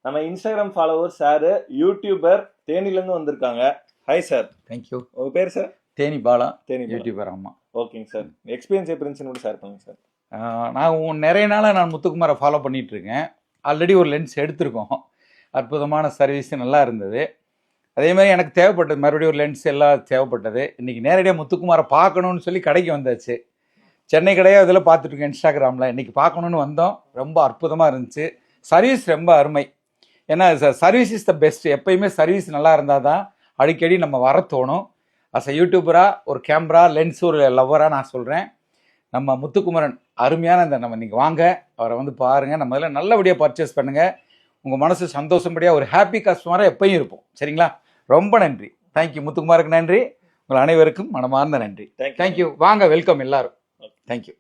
நம்ம Instagram follower sir, YouTuber தேனிலேருந்து வந்திருக்காங்க. Hi sir. Thank you. உங்கள் பேர் சார்? தேனி பாலா. தேனி யூடியூபர். ஆமாம். ஓகேங்க சார். எக்ஸ்பீரியன்ஸ் எப்படி இருந்துச்சுன்னு கூட ஷேர் பண்ணுங்க சார். நான் நிறைய நாளாக நான் முத்துக்குமாரை ஃபாலோ பண்ணிகிட்ருக்கேன். ஆல்ரெடி ஒரு லென்ஸ் எடுத்திருக்கோம். அற்புதமான சர்வீஸ், நல்லா இருந்தது. அதே மாதிரி எனக்கு தேவைப்பட்டது, மறுபடியும் ஒரு லென்ஸ் எல்லாம் தேவைப்பட்டது. இன்றைக்கி நேரடியாக முத்துக்குமாரை பார்க்கணுன்னு சொல்லி கடைக்கு வந்தாச்சு. சென்னை கடையாக இதில் பார்த்துட்ருக்கேன் இன்ஸ்டாகிராமில். இன்றைக்கி பார்க்கணுன்னு வந்தோம். ரொம்ப அற்புதமாக இருந்துச்சு. சர்வீஸ் ரொம்ப அருமை. ஏன்னா சர்வீஸ் இஸ் த பெஸ்ட். எப்பயுமே சர்வீஸ் நல்லா இருந்தால் தான் அடிக்கடி நம்ம வர தோணும். அஸ் அ யூடியூபராக, ஒரு கேமரா லென்ஸ் ஒரு லவ்வராக நான் சொல்கிறேன், நம்ம முத்துக்குமரன் அருமையான நம்ம நீங்கள் வாங்க, அவரை வந்து பாருங்கள். நம்ம இதில் நல்லபடியாக பர்ச்சேஸ் பண்ணுங்கள். உங்கள் மனசு சந்தோஷப்படியாக ஒரு ஹாப்பி கஸ்டமராக எப்பயும் இருப்போம். சரிங்களா? ரொம்ப நன்றி. தேங்க்யூ. முத்துக்குமாருக்கு நன்றி. உங்கள் அனைவருக்கும் மனமார்ந்த நன்றி. தேங்க்யூ. வாங்க, வெல்கம் எல்லாரும். தேங்க்யூ.